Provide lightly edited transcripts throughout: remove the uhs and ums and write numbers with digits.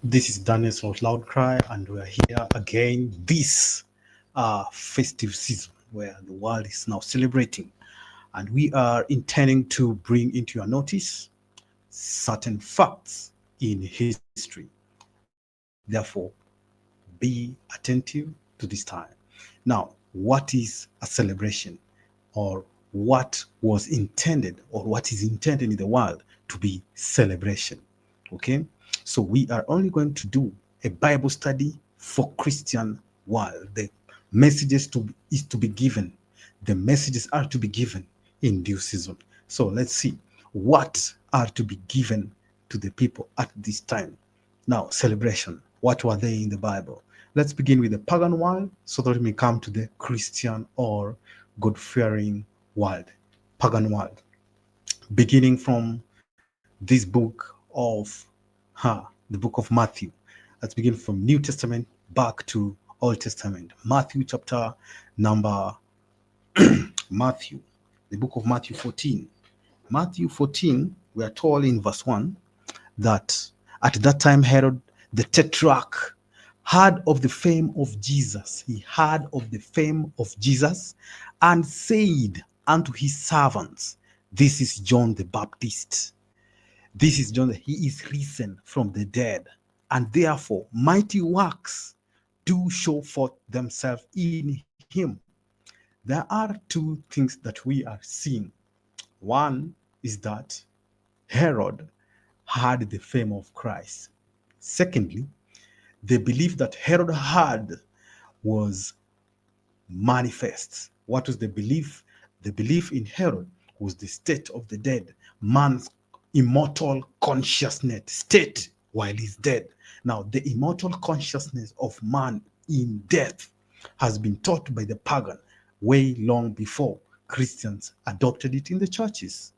This is Daniel's Loud Cry, and we're here again this festive season where the world is now celebrating. And we are intending to bring into your notice certain facts in history. Therefore, be attentive to this time. Now, what is a celebration, or what was intended, or what is intended in the world to be celebration? Okay, so we are only going to do a Bible study for Christian world. The messages to is to be given. The messages are to be given in due season. So let's see what are to be given to the people at this time. Now, celebration. What were they in the Bible? Let's begin with the pagan world so that we may come to the Christian or God-fearing world. Pagan world. Beginning from this book of the book of Matthew. Let's begin from New Testament back to Old Testament. Matthew chapter number Matthew, the book of Matthew 14. Matthew 14, we are told in verse 1 that at that time Herod the Tetrarch heard of the fame of Jesus. He heard of the fame of Jesus and said unto his servants, "This is John the Baptist. This is John, he is risen from the dead, and therefore mighty works do show forth themselves in him." There are two things that we are seeing. One is that Herod had the fame of Christ. Secondly, the belief that Herod had was manifest. What was the belief? The belief in Herod was the state of the dead, man's immortal consciousness state while he's dead. Now, the immortal consciousness of man in death has been taught by the pagan way long before Christians adopted it in the churches.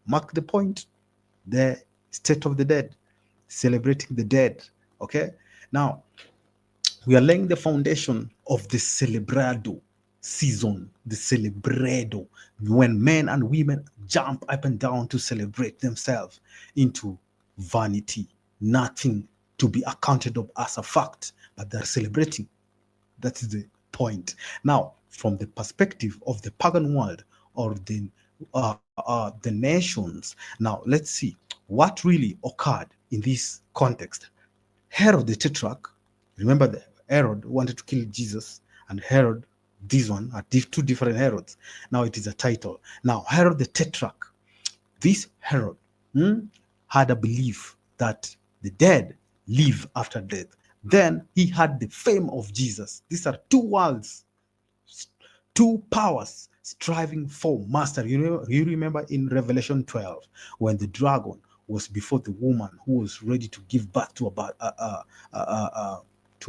Mark the point, the state of the dead, celebrating the dead. Okay, now we are laying the foundation of the celebrado season, the celebrado, when men and women jump up and down to celebrate themselves into vanity, nothing to be accounted of as a fact, but they're celebrating. That is the point. Now, from the perspective of the pagan world or the nations, now let's see what really occurred in this context. Herod the Tetrarch, remember that Herod wanted to kill Jesus, and Herod, this one, are two different Herods. Now it is a title. Now, Herod the Tetrarch, this Herod had a belief that the dead live after death. Then he had the fame of Jesus. These are two worlds, two powers striving for mastery. You remember in Revelation 12 when the dragon was before the woman who was ready to give birth to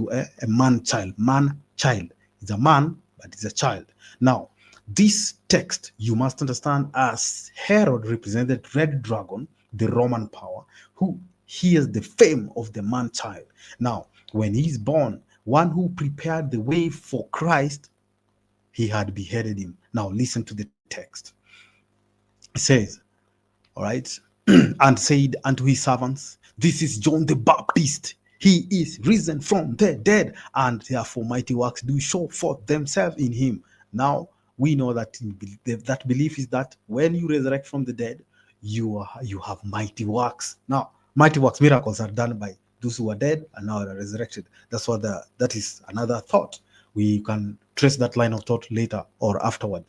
a man child. Man child is a man, but it's a child. Now, this text you must understand as Herod represented red dragon, the Roman power, who hears the fame of the man child. Now, when he's born, one who prepared the way for Christ, he had beheaded him. Now, listen to the text. It says, all right, and said unto his servants, "This is John the Baptist. He is risen from the dead, and therefore mighty works do show forth themselves in him." Now, we know that that belief is that when you resurrect from the dead, you have mighty works. Now, mighty works, miracles are done by those who are dead and now are resurrected. That's what that is another thought. We can trace that line of thought later or afterward.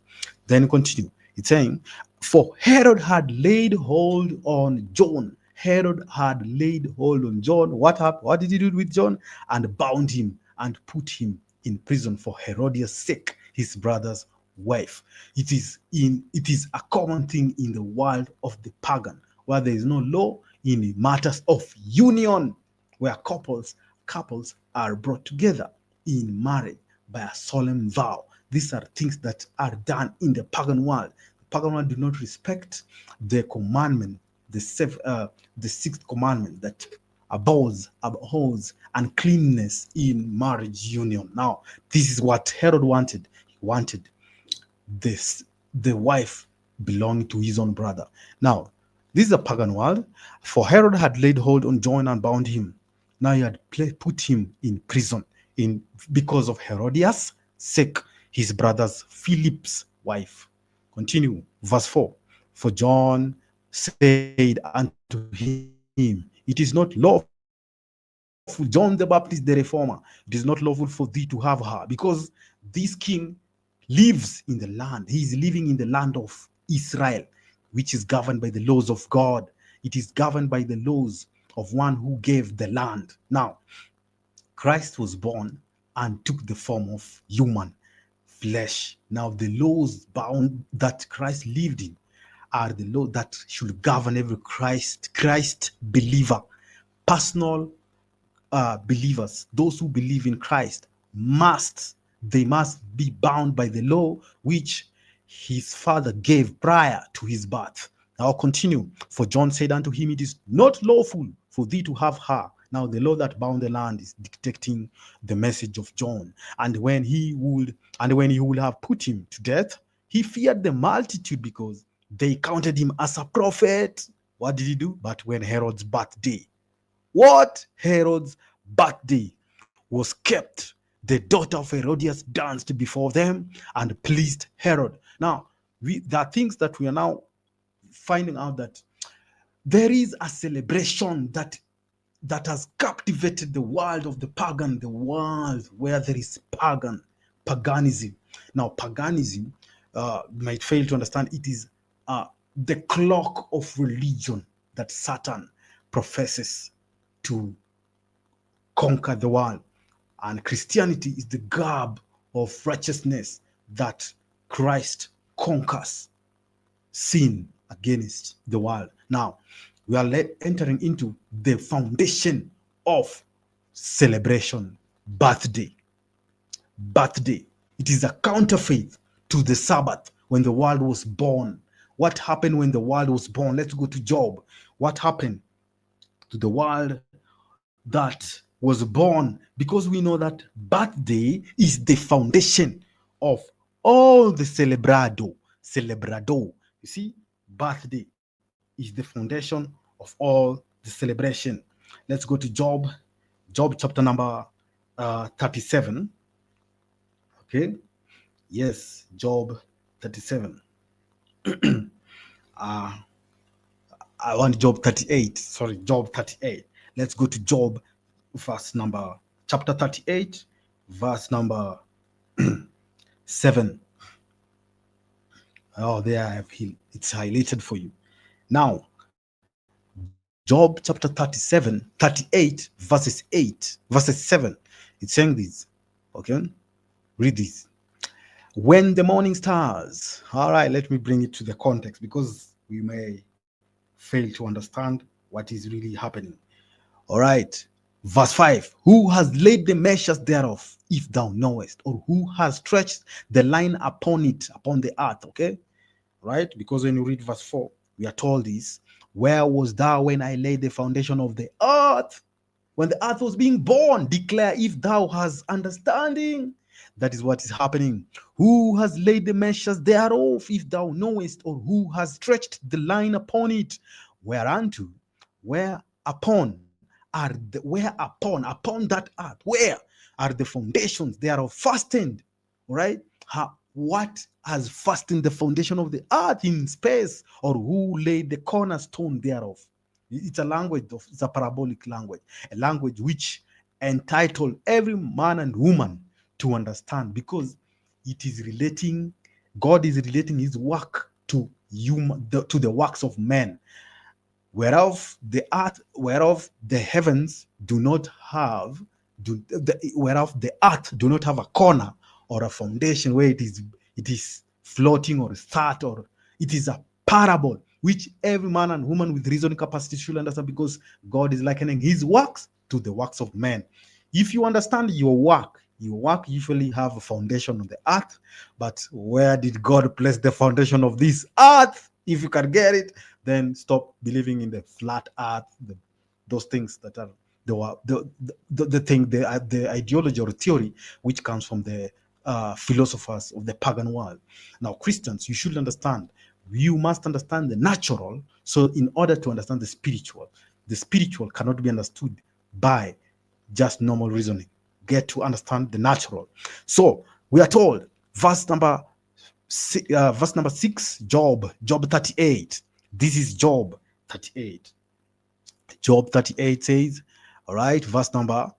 Then continue. It's saying, "For Herod had laid hold on John." Herod had laid hold on John. What happened? What did he do with John? And bound him and put him in prison for Herodias' sake, his brother's wife. It is a common thing in the world of the pagan, where there is no law in matters of union, where couples are brought together in marriage by a solemn vow. These are things that are done in the pagan world. The pagan world do not respect the commandment, the sixth commandment that abhors uncleanness in marriage union. Now, this is what Herod wanted. He wanted the wife belonging to his own brother. Now, this is a pagan world. For Herod had laid hold on John and bound him Now he had put him in prison because of Herodias' sake, his brother's Philip's wife. Continue. Verse 4. For John said unto him, it is not lawful, John the Baptist, the reformer, it is not lawful for thee to have her, because this king lives in the land. He is living in the land of Israel, which is governed by the laws of God. It is governed by the laws of one who gave the land. Now, Christ was born and took the form of human flesh. Now, the laws bound that Christ lived in are the law that should govern every Christ believer, personal believers, those who believe in Christ must be bound by the law which his father gave prior to his birth. Now continue. For John said unto him, it is not lawful for thee to have her. Now the law that bound the land is dictating the message of John. And when he would have put him to death, he feared the multitude because they counted him as a prophet. What did he do? But when Herod's birthday was kept, the daughter of Herodias danced before them and pleased Herod. Now, there are things that we are now finding out, that there is a celebration that has captivated the world of the pagan, the world where there is paganism. Now, paganism, might fail to understand, it is the clock of religion that Satan professes to conquer the world, and Christianity is the garb of righteousness that Christ conquers sin against the world. Now, we are entering into the foundation of celebration. Birthday. It is a counterfeit to the Sabbath when the world was born. What happened when the world was born? Let's go to Job. What happened to the world that was born? Because we know that birthday is the foundation of all the celebrado. You see, birthday is the foundation of all the celebration. Let's go to Job chapter number 37. Okay, yes, Job 37. I want Job 38. Sorry, Job 38. Let's go to Job chapter 38, verse number 7. Oh, there I have it's highlighted for you. Now, Job chapter 38, verses 7. It's saying this. Okay, read this. When the morning stars. All right, let me bring it to the context, because we may fail to understand what is really happening. All right, verse 5. Who has laid the measures thereof, if thou knowest, or who has stretched the line upon the earth? Okay, right? Because when you read verse 4, we are told this. Where was thou when I laid the foundation of the earth? When the earth was being born, declare if thou hast understanding. That is what is happening. Who has laid the measures thereof, if thou knowest, or who has stretched the line upon it? Whereunto, upon that earth, where are the foundations thereof fastened? Right? What has fastened the foundation of the earth in space, or who laid the cornerstone thereof? It's a parabolic language, a language which entitled every man and woman to understand, because God is relating his work to the works of men, whereof the heavens do not have, whereof the earth do not have a corner or a foundation where it is floating or start, or it is a parable which every man and woman with reasoning capacity should understand, because God is likening his works to the works of men. If you understand your work usually have a foundation on the earth, but where did God place the foundation of this earth? If you can get it, then stop believing in the flat earth, those things that are the ideology or theory which comes from the philosophers of the pagan world. Now, Christians, you should understand, you must understand the natural, so in order to understand the spiritual cannot be understood by just normal reasoning. Get to understand the natural. So we are told, verse number 6, Job 38. This is Job 38. Job 38 says, all right, verse number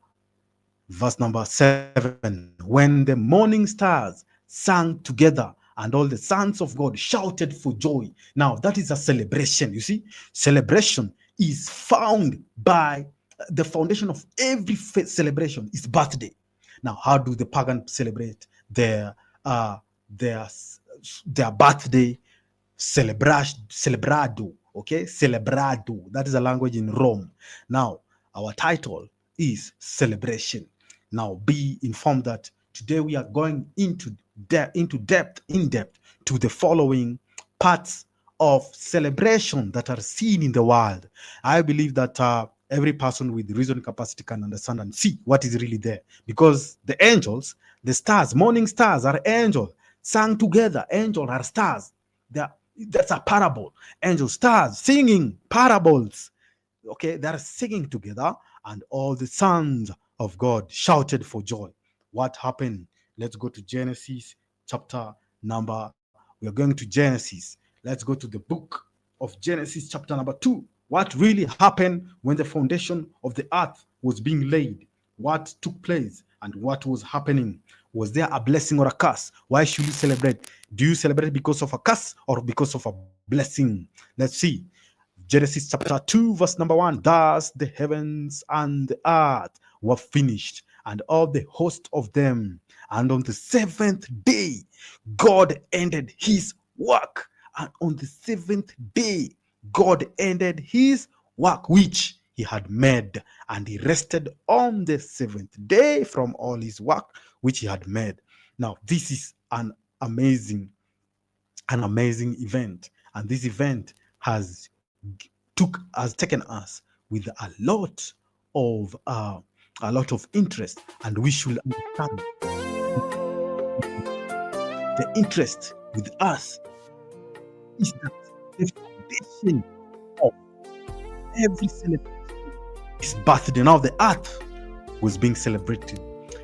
7, when the morning stars sang together and all the sons of God shouted for joy. Now that is a celebration. You see, celebration is found by the foundation of every celebration is birthday. Now, how do the pagan celebrate uh their their birthday? Celebrado, okay, celebrado. That is a language in Rome. Now, our title is celebration. Now, be informed that today we are going into depth to the following parts of celebration that are seen in the world. I believe that every person with reason capacity can understand and see what is really there, because the angels, the stars, morning stars are angels, sang together. Angels are stars. That's a parable. Angels, stars singing parables. Okay, they're singing together, and all the sons of God shouted for joy. What happened? Let's go to Genesis chapter number. We are going to Genesis. Let's go to the book of Genesis chapter number 2. What really happened when the foundation of the earth was being laid? What took place and what was happening? Was there a blessing or a curse? Why should you celebrate? Do you celebrate because of a curse or because of a blessing? Let's see. Genesis chapter 2, verse number 1. Thus the heavens and the earth were finished, and all the host of them. And on the seventh day, God ended his work. And on the seventh day, God ended his work which he had made, and he rested on the seventh day from all his work which he had made. Now, this is an amazing event, and this event has taken us with a lot of interest, and we should understand the interest with us is that the foundation of every celebration is birthday. Now the earth was being celebrated.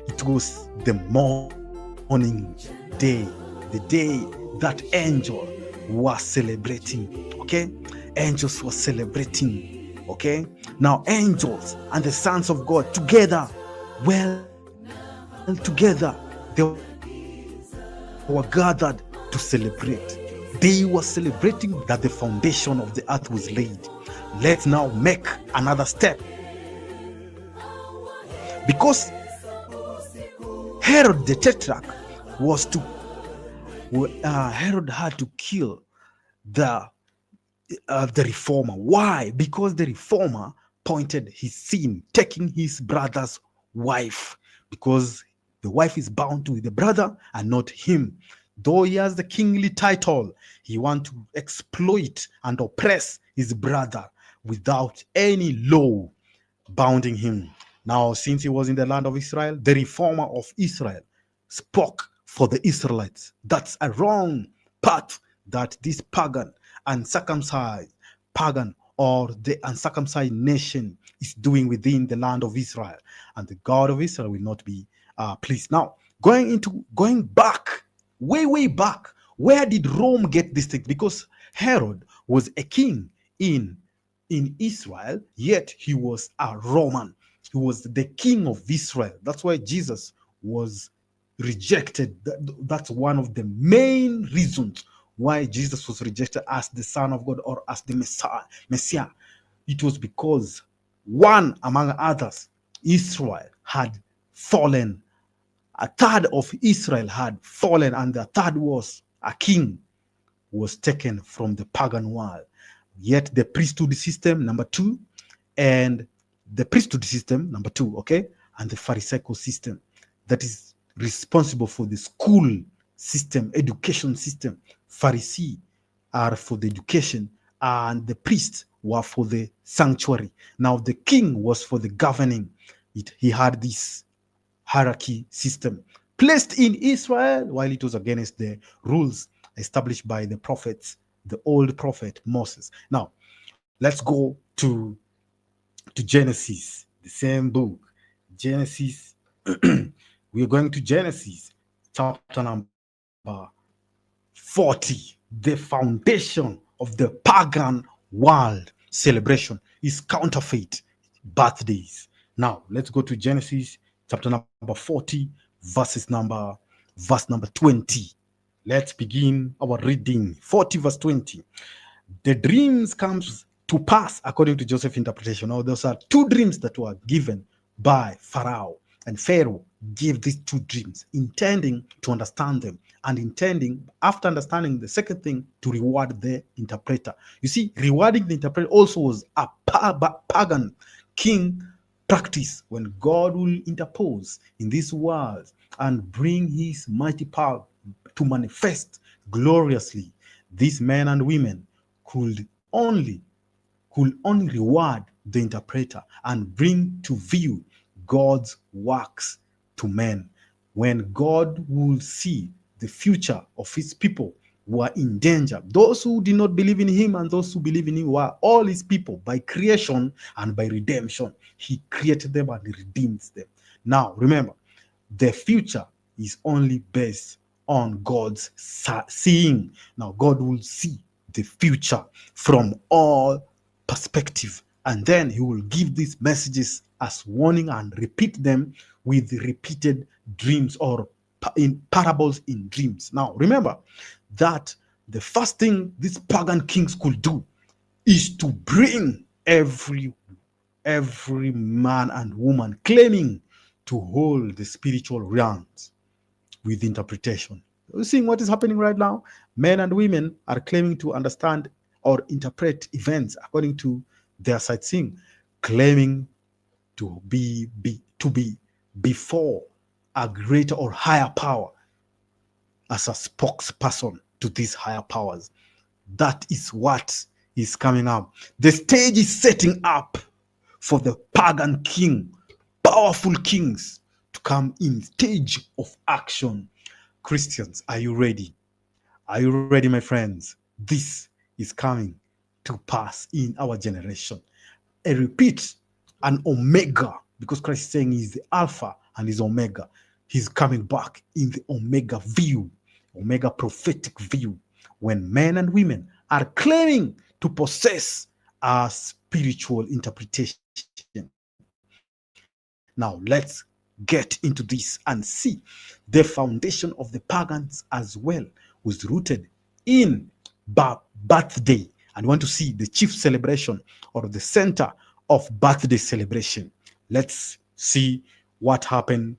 It was the morning day, the day that angels were celebrating. Okay, angels were celebrating. Okay, now angels and the sons of God together, well together, they were gathered to celebrate. They were celebrating that the foundation of the earth was laid. Let's now make another step, because Herod the Tetrarch Herod had to kill the reformer. Why? Because the reformer pointed his sin, taking his brother's wife, because the wife is bound to the brother and not him. Though he has the kingly title, he wants to exploit and oppress his brother without any law bounding him. Now, since he was in the land of Israel, the reformer of Israel spoke for the Israelites. That's a wrong path that this pagan or the uncircumcised nation is doing within the land of Israel, and the God of Israel will not be pleased. Now, going back, way back, where did Rome get this thing? Because Herod was a king in Israel, yet he was a Roman. He was the king of Israel. That's why Jesus was rejected. That's one of the main reasons why Jesus was rejected as the Son of God or as the Messiah. It was because, one among others, Israel had fallen. A third of Israel had fallen, and the third was a king was taken from the pagan world. Yet the priesthood system, number two, and the Pharisaical system that is responsible for the school system, education system. Pharisee are for the education, and the priests were for the sanctuary. Now the king was for the governing. He had this hierarchy system placed in Israel, while it was against the rules established by the prophets, the old prophet Moses. Now, let's go to Genesis, the same book, Genesis. We are going to Genesis chapter number 40, the foundation of the pagan world celebration is counterfeit birthdays. Now let's go to Genesis chapter number 40, verse number 20. Let's begin our reading. 40 verse 20. The dreams comes to pass according to Joseph's interpretation. Now, those are two dreams that were given by Pharaoh. And Pharaoh gave these two dreams, intending to understand them, and intending, after understanding the second thing, to reward the interpreter. You see, rewarding the interpreter also was a pagan king practice when God will interpose in this world and bring his mighty power to manifest gloriously. These men and women could only reward the interpreter and bring to view God's works to men. When God will see the future of his people were in danger, those who did not believe in him and those who believe in him were all his people by creation and by redemption. He created them and he redeems them. Now, remember, the future is only based on God's seeing. Now, God will see the future from all perspective, and then he will give these messages as warning and repeat them with repeated dreams or in parables in dreams. Now, remember that the first thing these pagan kings could do is to bring every man and woman claiming to hold the spiritual realms with interpretation. You're seeing what is happening right now? Men and women are claiming to understand or interpret events according to their sightseeing, claiming to be before a greater or higher power as a spokesperson to these higher powers. That is what is coming up. The stage is setting up for the pagan king, powerful kings, to come in stage of action. Christians, are you ready? Are you ready, my friends? This is coming to pass in our generation. I repeat, an omega, because Christ is saying he's the alpha and he's omega. He's coming back in the omega view, omega prophetic view, when men and women are claiming to possess a spiritual interpretation. Now, let's get into this and see the foundation of the pagans as well was rooted in birthday. And we want to see the chief celebration or the center of birthday celebration. Let's see what happened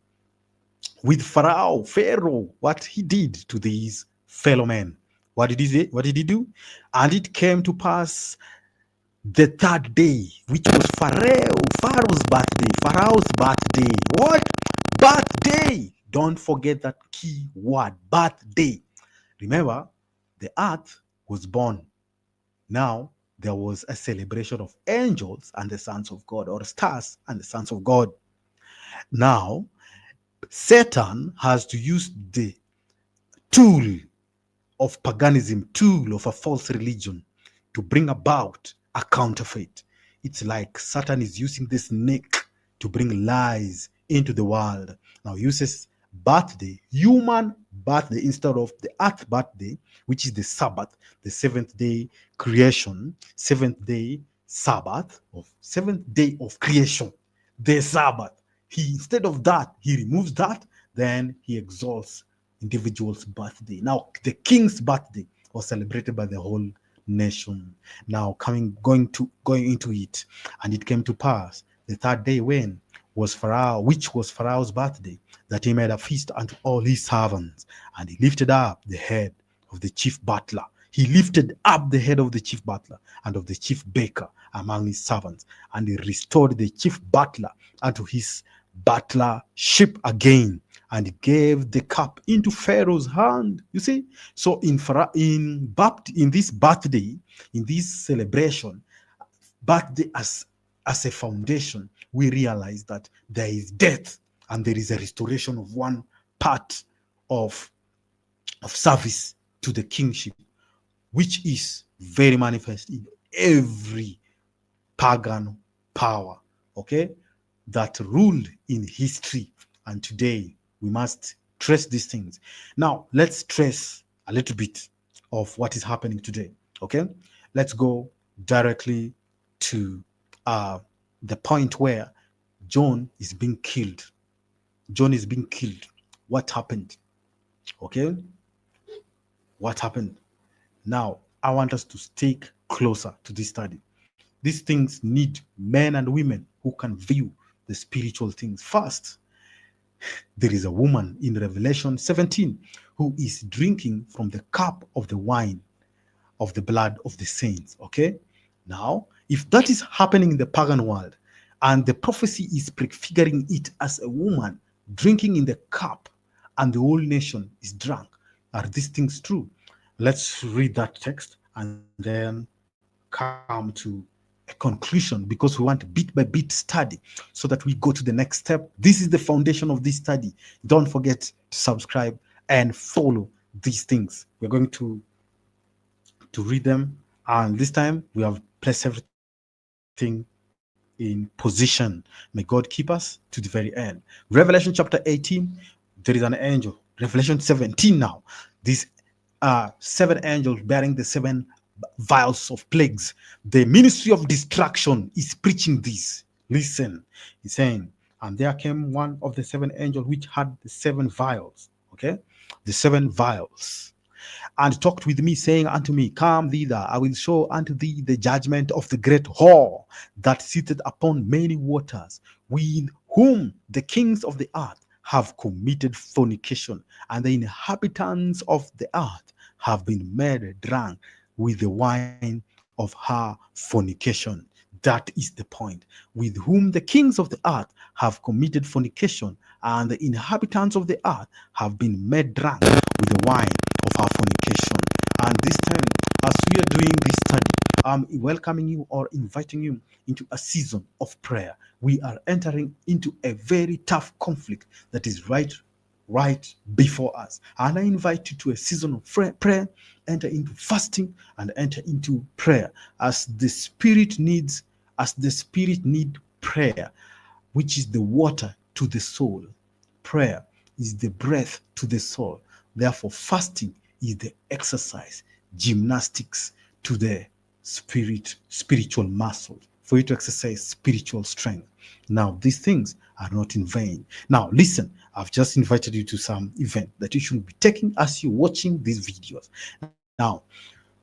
with Pharaoh, what he did to these fellow men. What did he do? And it came to pass the third day, which was Pharaoh's birthday. What? Birthday. Don't forget that key word, birthday. Remember, the earth was born. Now, there was a celebration of angels and the sons of God, or stars and the sons of God. Now, Satan has to use the tool of paganism, tool of a false religion, to bring about a counterfeit. It's like Satan is using this snake to bring lies into the world. Now, uses birthday, human birthday, instead of the earth birthday, which is the Sabbath, the seventh day creation, seventh day Sabbath, of seventh day of creation, the Sabbath. Instead of that, he removes that, then he exalts individual's birthday. Now, the king's birthday was celebrated by the whole nation. Now, going into it, and it came to pass the third day when was Pharaoh, which was Pharaoh's birthday, that he made a feast unto all his servants, and he lifted up the head of the chief butler. He lifted up the head of the chief butler and of the chief baker among his servants, and he restored the chief butler unto his butlership again, and he gave the cup into Pharaoh's hand. You see, so in this birthday, in this celebration, birthday as a foundation, we realize that there is death and there is a restoration of one part of service to the kingship, which is very manifest in every pagan power. Okay, that ruled in history. And today we must trace these things. Now, let's trace a little bit of what is happening today. Okay, let's go directly to the point where John is being killed. John is being killed. What happened? Okay, what happened? Now, I want us to stick closer to this study. These things need men and women who can view the spiritual things. First, there is a woman in Revelation 17 who is drinking from the cup of the wine of the blood of the saints. Okay, now if that is happening in the pagan world and the prophecy is prefiguring it as a woman drinking in the cup and the whole nation is drunk, are these things true? Let's read that text and then come to a conclusion, because we want bit by bit study so that we go to the next step. This is the foundation of this study. Don't forget to subscribe and follow these things. We're going to read them, and this time we have placed everything in position. May God keep us to the very end. Revelation chapter 18, there is an angel. Revelation 17 now, these 7 angels bearing the 7 vials of plagues. The ministry of destruction is preaching this. Listen, he's saying, and there came one of the 7 angels which had the 7 vials. Okay, the 7 vials, and talked with me, saying unto me, Come thither, I will show unto thee the judgment of the great whore that sitteth upon many waters, with whom the kings of the earth have committed fornication, and the inhabitants of the earth have been made drunk with the wine of her fornication. That is the point. With whom the kings of the earth have committed fornication, and the inhabitants of the earth have been made drunk with the wine of our fornication. And this time, as we are doing this study, I'm welcoming you or inviting you into a season of prayer. We are entering into a very tough conflict that is right before us. And I invite you to a season of prayer, enter into fasting and enter into prayer as the spirit needs prayer, which is the water to the soul. Prayer is the breath to the soul. Therefore, fasting is the exercise, gymnastics to the spiritual muscle, for you to exercise spiritual strength. Now, these things are not in vain. Now, listen, I've just invited you to some event that you should be taking as you're watching these videos. Now,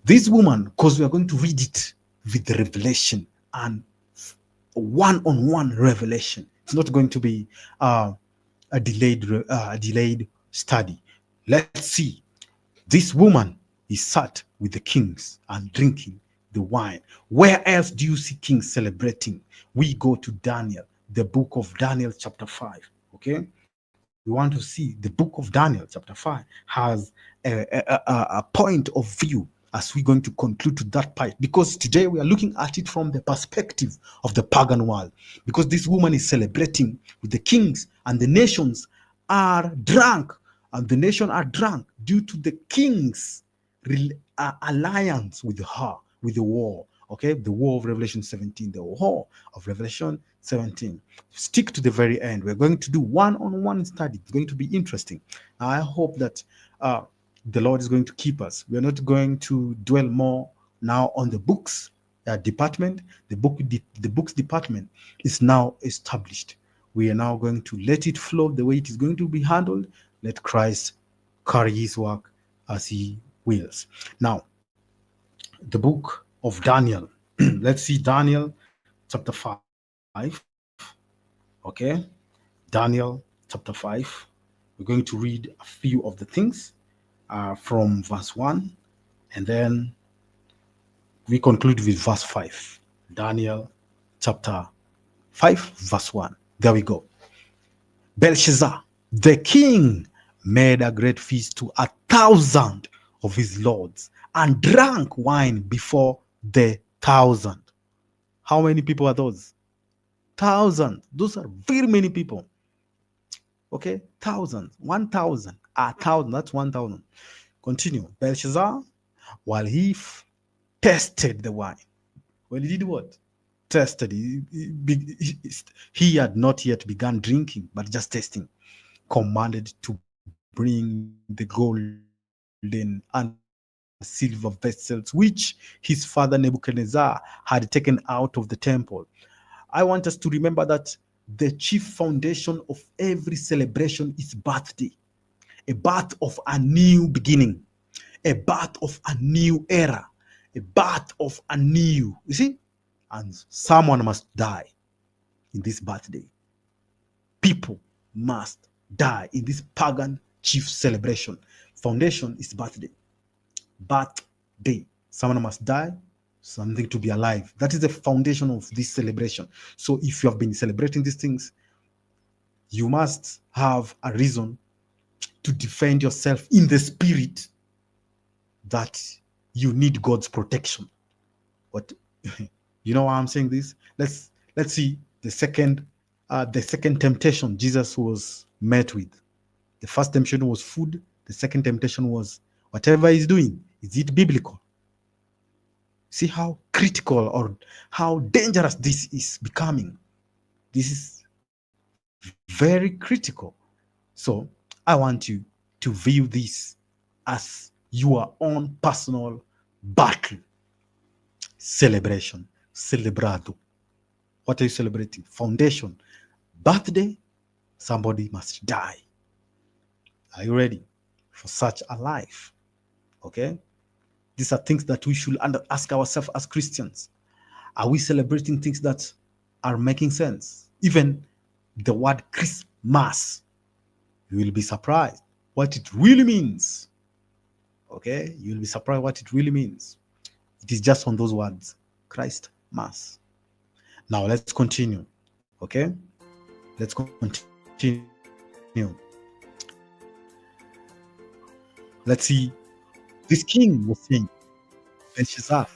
this woman, because we are going to read it with the revelation and one-on-one revelation. It's not going to be a delayed study. Let's see. This woman is sat with the kings and drinking the wine. Where else do you see kings celebrating? We go to Daniel, the book of Daniel chapter 5. Okay, we want to see the book of Daniel chapter 5 has a point of view as we're going to conclude to that part, because today we are looking at it from the perspective of the pagan world, because this woman is celebrating with the kings, and the nations are drunk, and the nation are drunk due to the king's alliance with her, with the war. Okay, the war of Revelation 17, the war of Revelation 17. Stick to the very end. We're going to do one-on-one study. It's going to be interesting. I hope that the Lord is going to keep us. We're not going to dwell more now on the books department. The books department is now established. We are now going to let it flow the way it is going to be handled. Let Christ carry his work as he wills. Now, the book of Daniel. Let's see Daniel chapter 5. Okay, Daniel chapter 5. We're going to read a few of the things from verse 1, and then we conclude with verse 5. Daniel chapter 5, verse 1. There we go. Belshazzar, the king, made a great feast to 1,000 of his lords, and drank wine before the 1,000. How many people are those? 1,000. Those are very many people. Okay, 1,000, 1,000, 1,000. That's 1,000. Continue. Belshazzar, while he tasted the wine. Well, he did what? tested. He had not yet begun drinking, but just tasting. Commanded to bring the golden and silver vessels which his father Nebuchadnezzar had taken out of the temple. I want us to remember that the chief foundation of every celebration is birthday, a birth of a new beginning, a birth of a new era, a birth of a new. You see? And someone must die in this birthday. People must die in this pagan chief celebration. Foundation is birthday. Birthday. Someone must die, something to be alive. That is the foundation of this celebration. So if you have been celebrating these things, you must have a reason to defend yourself in the spirit that you need God's protection. But you know why I'm saying this? Let's see the second temptation Jesus was met with. The first temptation was food. The second temptation was whatever he's doing, is it biblical? See how critical or how dangerous this is becoming. This is very critical. So I want you to view this as your own personal battle. Celebration. Celebrado. What are you celebrating? Foundation. Birthday. Somebody must die. Are you ready for such a life? Okay? These are things that we should ask ourselves as Christians. Are we celebrating things that are making sense? Even the word Christmas, you will be surprised what it really means. Okay? You will be surprised what it really means. It is just on those words, Christ Mass. Now let's continue. Okay? Let's continue. Let's see. This king was saying, Belshazzar,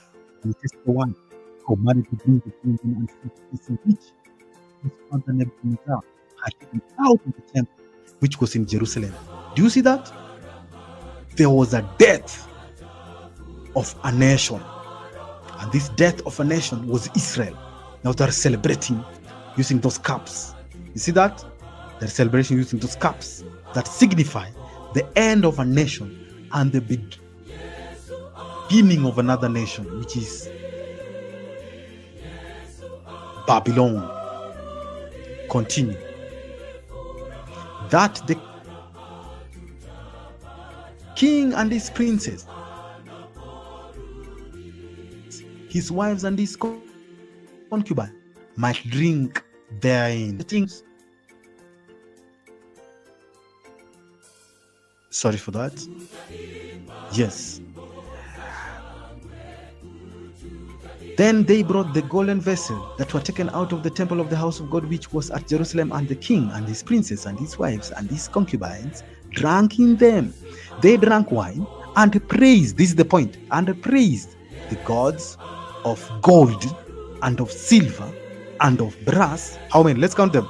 and it is the one commanded to bring the golden and silver vessel which his father Nebuchadnezzar had taken out of the temple, which was in Jerusalem. Do you see that? There was a death of a nation, and this death of a nation was Israel. Now they're celebrating using those cups. You see that? They're celebrating using those cups that signify the end of a nation and the beginning of another nation, which is Babylon. Continue. That the king and his princes, his wives and his concubines might drink therein. Sorry for that. Yes. Then they brought the golden vessel that were taken out of the temple of the house of God, which was at Jerusalem, and the king and his princes and his wives and his concubines drank in them. They drank wine and praised, this is the point, and praised the gods of gold and of silver and of brass. How many? Let's count them.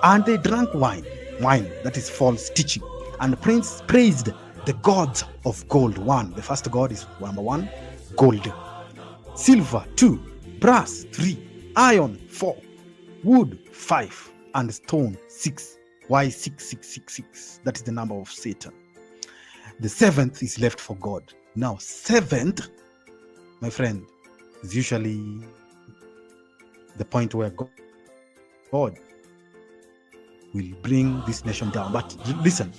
And they drank wine, that is false teaching, and praised the gods of gold. One, the first god is number one, gold. Silver 2, brass 3, iron 4, wood 5, and stone 6. Why 6? That is the number of Satan. The seventh is left for God. Now, seventh, my friend, is usually the point where God will bring this nation down. But listen,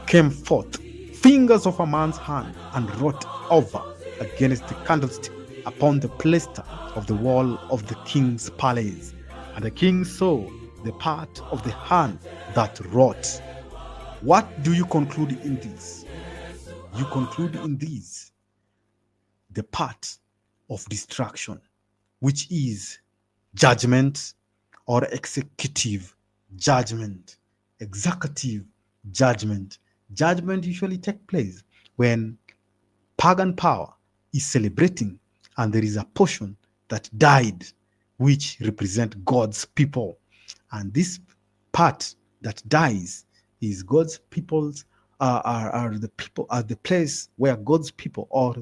came forth fingers of a man's hand and wrote over against the candlestick upon the plaster of the wall of the king's palace. And the king saw the part of the hand that wrought. What do you conclude in this? You conclude in this the part of destruction, which is judgment or executive judgment. Executive judgment. Judgment usually takes place when pagan power is celebrating and there is a portion that died, which represent God's people. And this part that dies is God's people's are the place where God's people or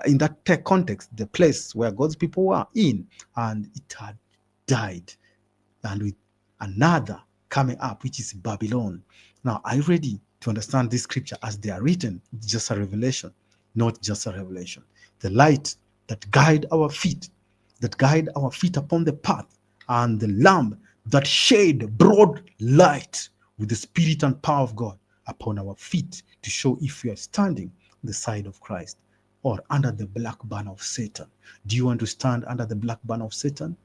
in that context, the place where God's people were in, and it had died, and with another coming up, which is Babylon. Now, are you ready to understand this scripture as they are written? It's just a revelation, not just a revelation. The light that guide our feet, upon the path, and the lamp that shade broad light with the spirit and power of God upon our feet, to show if we are standing on the side of Christ or under the black banner of Satan. Do you want to stand under the black banner of Satan?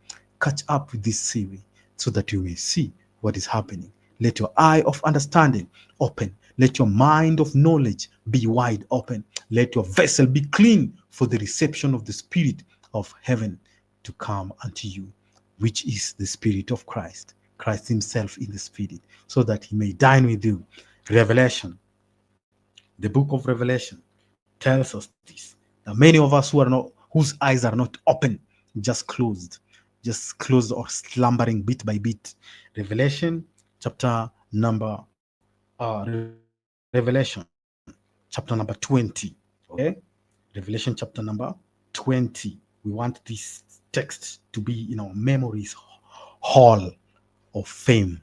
Catch up with this series so that you may see what is happening. Let your eye of understanding open. Let your mind of knowledge be wide open. Let your vessel be clean for the reception of the Spirit of heaven to come unto you, which is the Spirit of Christ, Christ himself in the Spirit, so that he may dine with you. Revelation, the book of Revelation tells us this, that many of us whose eyes are not open, just closed or slumbering bit by bit. Revelation chapter number Revelation chapter number 20. Okay, Revelation chapter number 20. We want this text to be in our memories hall of fame,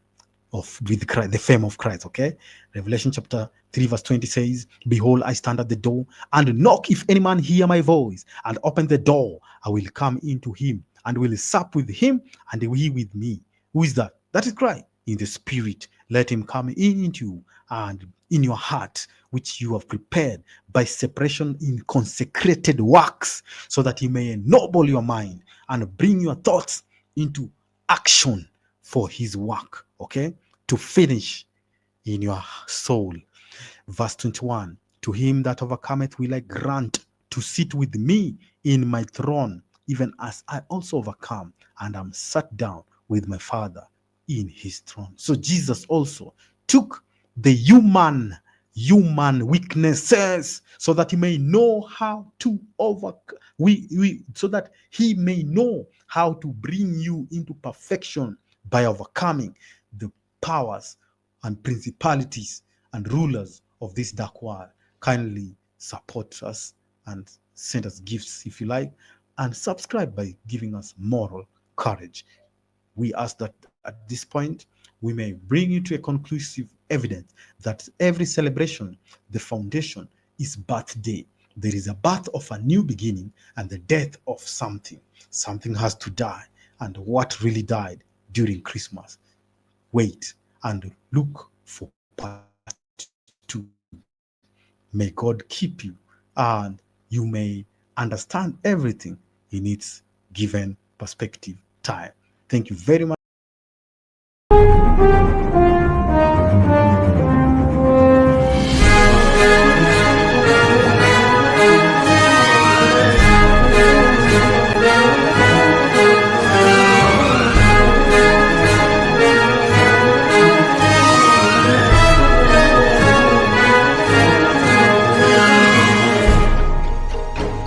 with Christ, the fame of Christ. Okay, Revelation chapter 3 verse 20 says, "Behold, I stand at the door and knock. If any man hear my voice and open the door, I will come into him and will sup with him, and he with me." Who is that? That is Christ in the Spirit. Let him come into you and in your heart, which you have prepared by separation in consecrated works, so that he may ennoble your mind and bring your thoughts into action for his work, okay, to finish in your soul. Verse 21, "To him that overcometh will I grant to sit with me in my throne, even as I also overcome and am sat down with my Father in his throne." So Jesus also took the human weaknesses, so that he may know how to so that he may know how to bring you into perfection by overcoming the powers and principalities and rulers of this dark world. Kindly support us and send us gifts if you like, and subscribe by giving us moral courage. We ask that at this point we may bring you to a conclusive evidence that every celebration, the foundation is birthday. There is a birth of a new beginning and the death of something. Something has to die. And what really died during Christmas? Wait and look for part 2. May God keep you, and you may understand everything in its given perspective time. Thank you very much.